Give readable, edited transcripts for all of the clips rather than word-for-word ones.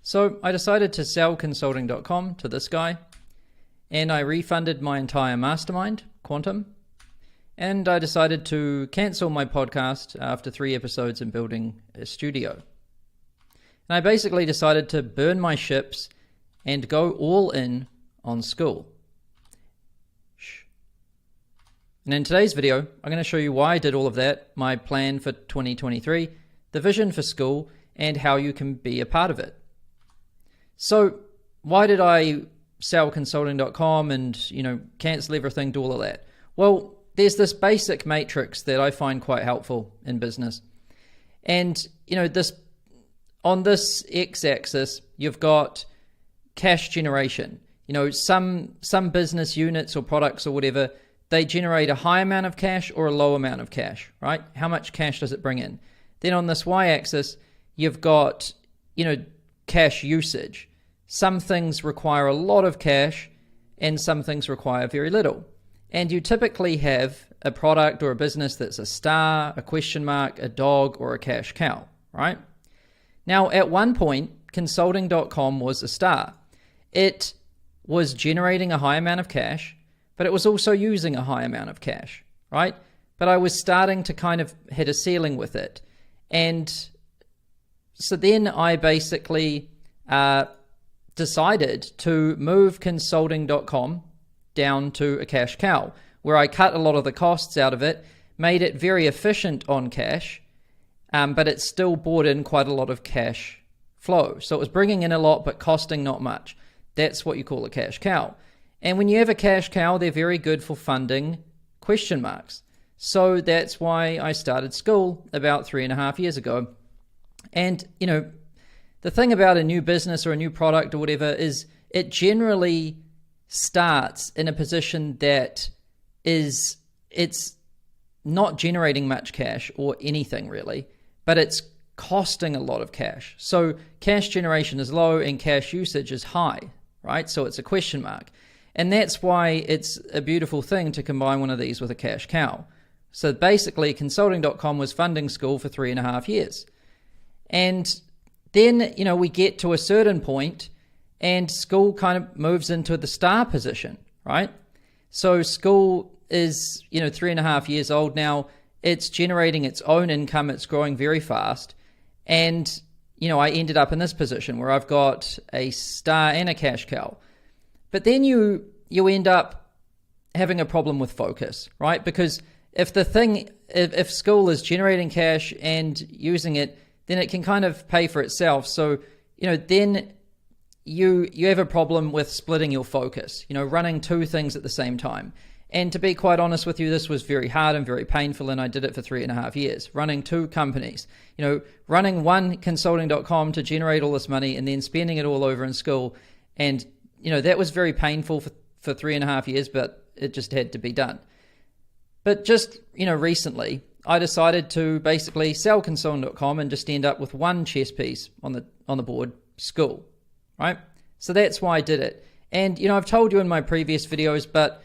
So I decided to sell consulting.com to this guy, and I refunded my entire mastermind, Quantum, and I decided to cancel my podcast after 3 episodes and building a studio. And I basically decided to burn my ships and go all in on Skool. And in today's video, I'm going to show you why I did all of that, my plan for 2023, the vision for Skool, and how you can be a part of it. So why did I sell consulting.com and, cancel everything, do all of that? Well, there's this basic matrix that I find quite helpful in business. And, on this x-axis, you've got cash generation. Some business units or products or whatever, they generate a high amount of cash or a low amount of cash, right? How much cash does it bring in? Then on this y-axis, you've got, cash usage. Some things require a lot of cash and some things require very little. And you typically have a product or a business that's a star, a question mark, a dog, or a cash cow, right? Now, at one point, consulting.com was a star. It was generating a high amount of cash, but it was also using a high amount of cash, right? But I was starting to kind of hit a ceiling with it. And so then I basically decided to move consulting.com down to a cash cow, where I cut a lot of the costs out of it, made it very efficient on cash, but it still brought in quite a lot of cash flow. So it was bringing in a lot, but costing not much. That's what you call a cash cow. And when you have a cash cow, they're very good for funding question marks. So that's why I started Skool about 3.5 years ago. And, the thing about a new business or a new product or whatever is it generally starts in a position that it's not generating much cash or anything really, but it's costing a lot of cash. So cash generation is low and cash usage is high, right? So it's a question mark. And that's why it's a beautiful thing to combine one of these with a cash cow. So basically, consulting.com was funding Skool for 3.5 years. And then, we get to a certain point and Skool kind of moves into the star position, right? So Skool is, 3.5 years old now. It's generating its own income. It's growing very fast. And, I ended up in this position where I've got a star and a cash cow. But then you end up having a problem with focus, right? Because if Skool is generating cash and using it, then it can kind of pay for itself. So, then you have a problem with splitting your focus, running 2 things at the same time. And to be quite honest with you, this was very hard and very painful, and I did it for 3.5 years, running 2 companies, running one consulting.com to generate all this money and then spending it all over in Skool. And, that was very painful for 3.5 years, but it just had to be done. But just, recently, I decided to basically sell consulting.com and just end up with one chess piece on the board, Skool, right? So that's why I did it. And, I've told you in my previous videos, but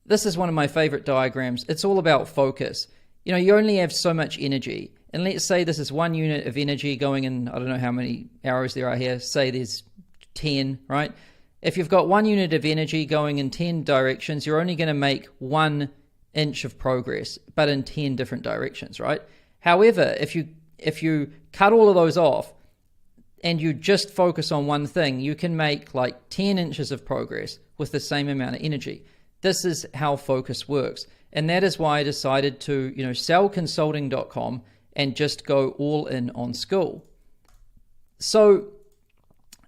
this is one of my favorite diagrams. It's all about focus. You only have so much energy. And let's say this is 1 unit of energy going in, I don't know how many arrows there are here, say there's 10, right? If you've got 1 unit of energy going in 10 directions, you're only going to make 1 inch of progress, but in 10 different directions, right? However, if you cut all of those off and you just focus on one thing, you can make like 10 inches of progress with the same amount of energy. This is how focus works. And that is why I decided to, sell consulting.com and just go all in on Skool. So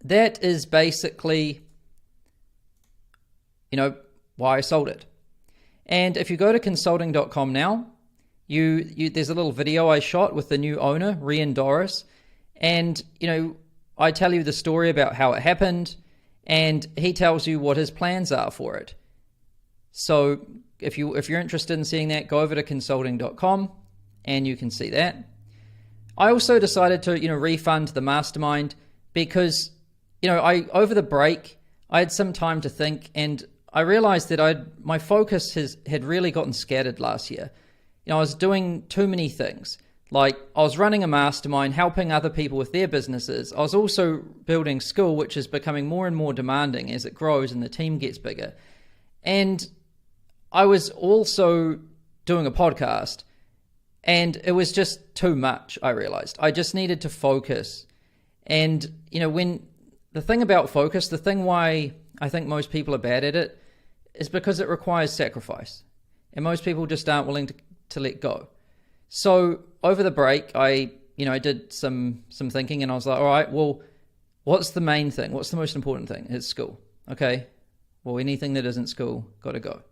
that is basically, why I sold it. And if you go to consulting.com now, there's a little video I shot with the new owner, Rian Doris. And, I tell you the story about how it happened, and he tells you what his plans are for it. So if you're interested in seeing that, go over to consulting.com and you can see that. I also decided to, refund the mastermind because, over the break, I had some time to think, and I realized that my focus had really gotten scattered last year. I was doing too many things. Like, I was running a mastermind, helping other people with their businesses. I was also building Skool, which is becoming more and more demanding as it grows and the team gets bigger. And I was also doing a podcast, and it was just too much, I realized. I just needed to focus. And, when the thing about focus, the thing why I think most people are bad at it is because it requires sacrifice. And most people just aren't willing to let go. So over the break, I did some thinking, and I was like, all right, well, what's the main thing? What's the most important thing? It's Skool. Okay. Well, anything that isn't Skool, got to go.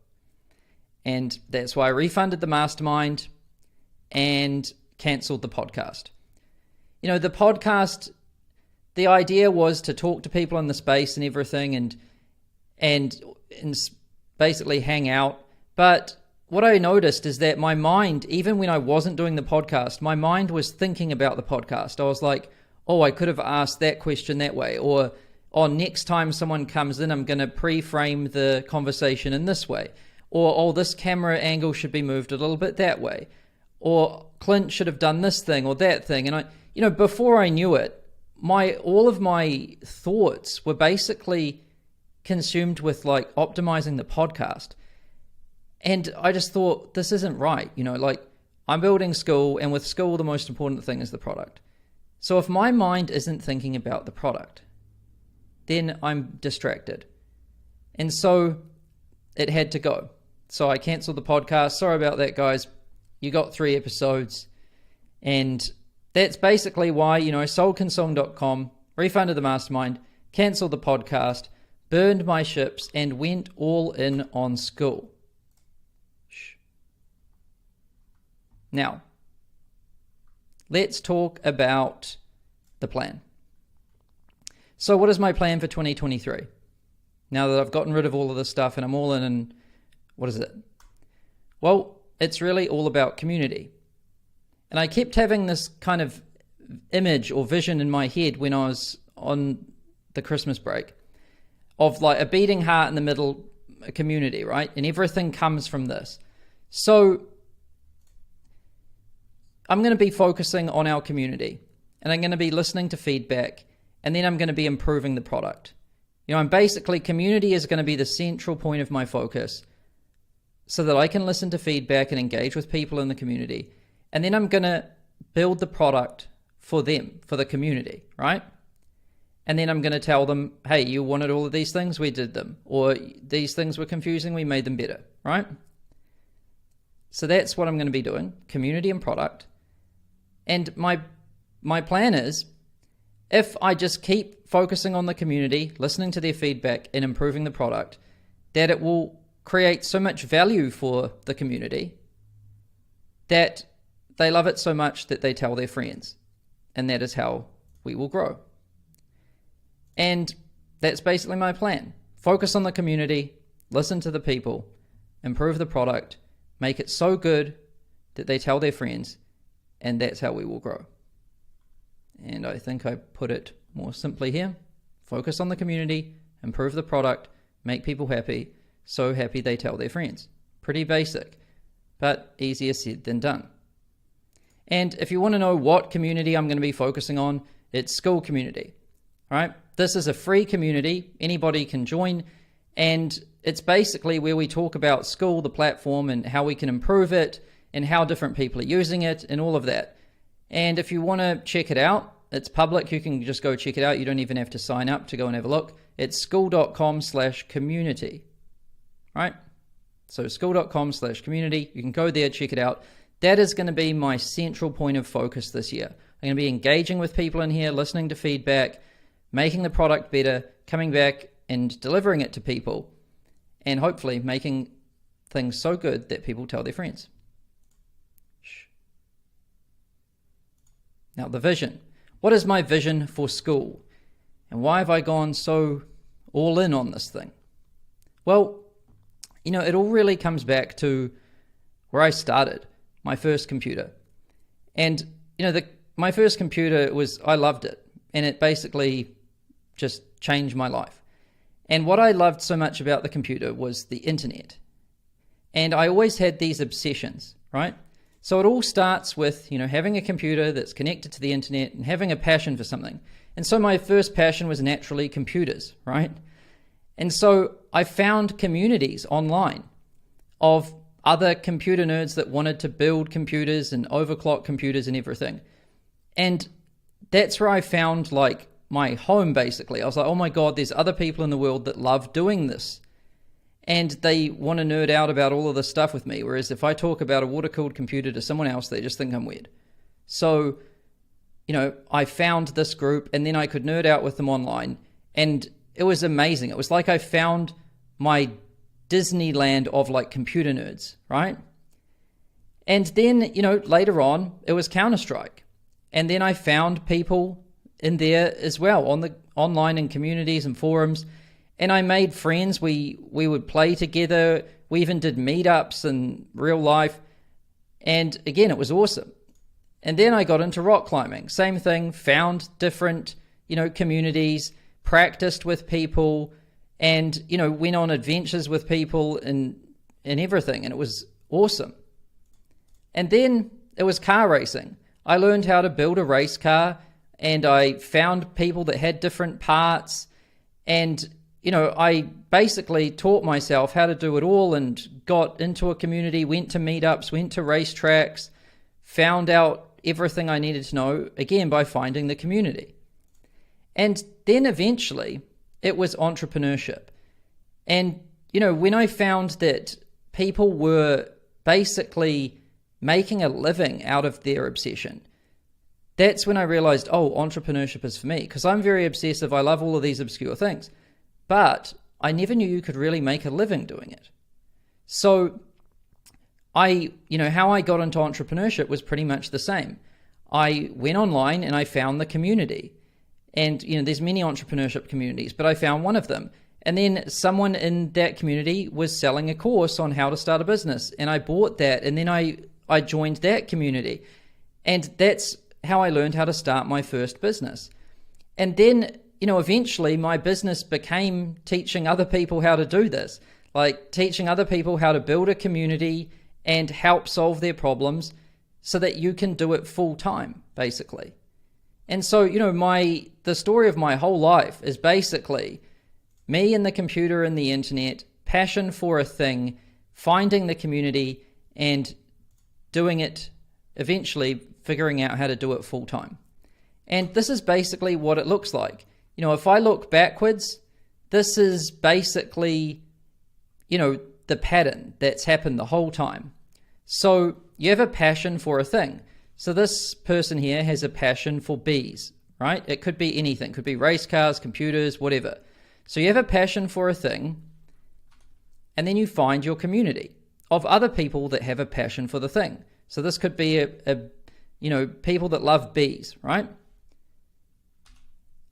And that's why I refunded the mastermind and canceled the podcast. The podcast, the idea was to talk to people in the space and everything and basically hang out. But what I noticed is that my mind, even when I wasn't doing the podcast, my mind was thinking about the podcast. I was like, oh, I could have asked that question that way. Or, next time someone comes in, I'm going to pre-frame the conversation in this way. Or, this camera angle should be moved a little bit that way. Or Clint should have done this thing or that thing. And before I knew it, all of my thoughts were basically consumed with like optimizing the podcast. And I just thought, this isn't right. I'm building Skool, and with Skool, the most important thing is the product. So if my mind isn't thinking about the product, then I'm distracted. And so it had to go. So I canceled the podcast. Sorry about that, guys. You got 3 episodes. And that's basically why, soldconsulting.com, refunded the mastermind, canceled the podcast, burned my ships, and went all in on Skool. Now, let's talk about the plan. So what is my plan for 2023? Now that I've gotten rid of all of this stuff and I'm all in, and what is it? Well, it's really all about community. And I kept having this kind of image or vision in my head when I was on the Christmas break of like a beating heart in the middle, a community, right? And everything comes from this. So I'm going to be focusing on our community, and I'm going to be listening to feedback, and then I'm going to be improving the product. I'm basically, community is going to be the central point of my focus so that I can listen to feedback and engage with people in the community. And then I'm going to build the product for them, for the community, right? And then I'm going to tell them, hey, you wanted all of these things, we did them. Or these things were confusing, we made them better, right? So that's what I'm going to be doing, community and product. And my plan is, if I just keep focusing on the community, listening to their feedback and improving the product, that it will create so much value for the community that they love it so much that they tell their friends. And that is how we will grow. And that's basically my plan. Focus on the community, listen to the people, improve the product, make it so good that they tell their friends, and that's how we will grow. And I think I put it more simply here. Focus on the community, improve the product, make people happy, so happy they tell their friends. Pretty basic, but easier said than done. And if you want to know what community I'm going to be focusing on, it's Skool Community. All right? This is a free community. Anybody can join. And it's basically where we talk about Skool, the platform, and how we can improve it, and how different people are using it, and all of that. And if you want to check it out, it's public. You can just go check it out. You don't even have to sign up to go and have a look. It's skool.com/community. Right? So skool.com/community. You can go there, check it out. That is going to be my central point of focus this year. I'm going to be engaging with people in here, listening to feedback, making the product better, coming back and delivering it to people, and hopefully making things so good that people tell their friends. Now, the vision. What is my vision for Skool? And why have I gone so all in on this thing? Well, it all really comes back to where I started, my first computer. And, my first computer I loved it. And it basically just changed my life. And what I loved so much about the computer was the internet. And I always had these obsessions, right? So it all starts with, having a computer that's connected to the internet and having a passion for something. And so my first passion was naturally computers, right? And so I found communities online of other computer nerds that wanted to build computers and overclock computers and everything. And that's where I found like my home, basically. I was like, oh my God, there's other people in the world that love doing this. And they want to nerd out about all of this stuff with me. Whereas if I talk about a water-cooled computer to someone else, they just think I'm weird. So, I found this group and then I could nerd out with them online. And it was amazing. It was like I found my Disneyland of like computer nerds, right? And then, later on, it was Counter-Strike. And then I found people in there as well, on the online and communities and forums. And I made friends. We would play together. We even did meetups in real life. And again, it was awesome. And then I got into rock climbing. Same thing, found different, communities, practiced with people, and, went on adventures with people and everything. And it was awesome. And then it was car racing. I learned how to build a race car, and I found people that had different parts. And I basically taught myself how to do it all and got into a community, went to meetups, went to racetracks, found out everything I needed to know, again, by finding the community. And then eventually it was entrepreneurship. And, when I found that people were basically making a living out of their obsession, that's when I realized, entrepreneurship is for me, because I'm very obsessive. I love all of these obscure things. But I never knew you could really make a living doing it. So how I got into entrepreneurship was pretty much the same. I went online and I found the community. And, there's many entrepreneurship communities, but I found one of them. And then someone in that community was selling a course on how to start a business. And I bought that, and then I joined that community. And that's how I learned how to start my first business. And then eventually my business became teaching other people how to do this, like teaching other people how to build a community and help solve their problems so that you can do it full time, basically. And so, the story of my whole life is basically me and the computer and the internet, passion for a thing, finding the community and doing it, eventually figuring out how to do it full time. And this is basically what it looks like. If I look backwards, this is basically, the pattern that's happened the whole time. So you have a passion for a thing. So this person here has a passion for bees, right? It could be anything. It could be race cars, computers, whatever. So you have a passion for a thing, and then you find your community of other people that have a passion for the thing. So this could be people that love bees, right?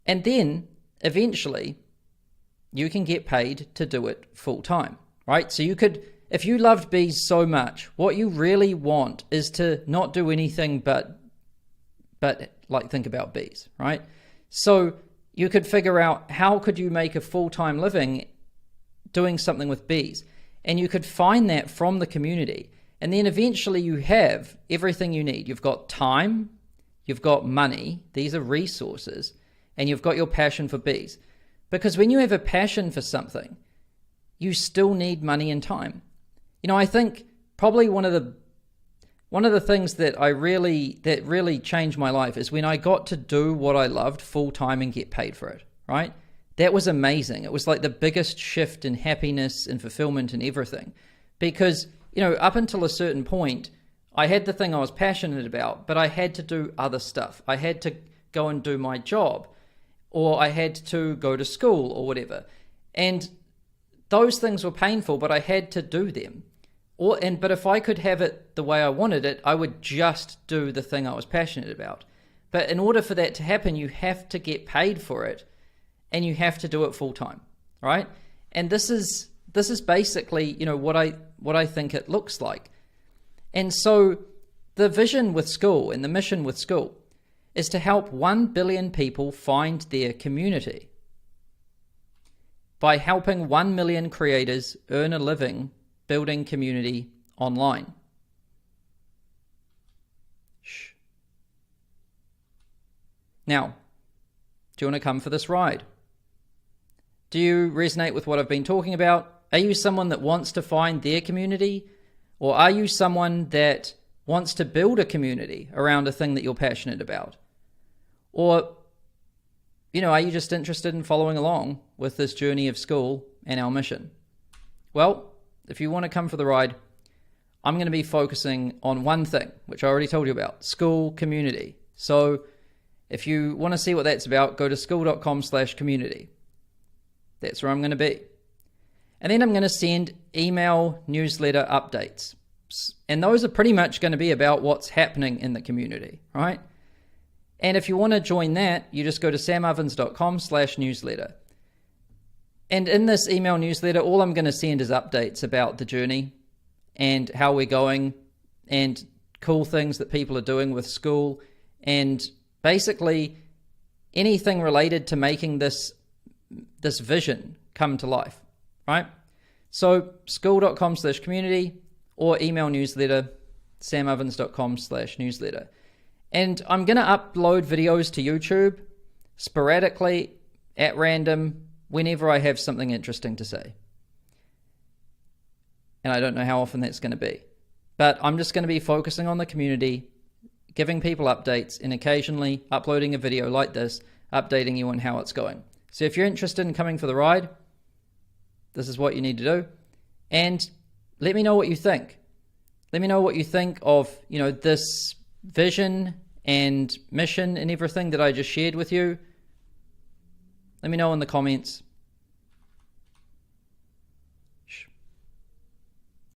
And then eventually you can get paid to do it full time, right? So you could, if you loved bees so much, what you really want is to not do anything but like think about bees, right? So you could figure out how could you make a full-time living doing something with bees. And you could find that from the community. And then eventually you have everything you need. You've got time, you've got money, these are resources, and you've got your passion for bees. Because when you have a passion for something, you still need money and time. I think probably one of the things that really changed my life is when I got to do what I loved full time and get paid for it, right? That was amazing. It was like the biggest shift in happiness and fulfillment and everything. Because, up until a certain point, I had the thing I was passionate about, but I had to do other stuff. I had to go and do my job, or I had to go to school or whatever. And those things were painful, but I had to do them. But if I could have it the way I wanted it, I would just do the thing I was passionate about. But in order for that to happen, you have to get paid for it, and you have to do it full time, right? And this is basically, what I think it looks like. And so the vision with Skool and the mission with Skool is to help 1 billion people find their community by helping 1 million creators earn a living building community online. Now, do you want to come for this ride? Do you resonate with what I've been talking about? Are you someone that wants to find their community? Or are you someone that wants to build a community around a thing that you're passionate about? Or, are you just interested in following along with this journey of Skool and our mission? Well, if you want to come for the ride, I'm going to be focusing on one thing, which I already told you about, Skool community. So if you want to see what that's about, go to skool.com/community. That's where I'm going to be. And then I'm going to send email newsletter updates. And those are pretty much going to be about what's happening in the community, right? And if you want to join that, you just go to samovens.com/newsletter. And in this email newsletter, all I'm going to send is updates about the journey and how we're going and cool things that people are doing with Skool and basically anything related to making this vision come to life, right? So skool.com/community or email newsletter, samovens.com/newsletter. And I'm going to upload videos to YouTube sporadically, at random, whenever I have something interesting to say. And I don't know how often that's going to be. But I'm just going to be focusing on the community, giving people updates, and occasionally uploading a video like this, updating you on how it's going. So if you're interested in coming for the ride, this is what you need to do. And let me know what you think. Let me know what you think of, this vision and mission and everything that I just shared with you. Let me know in the comments.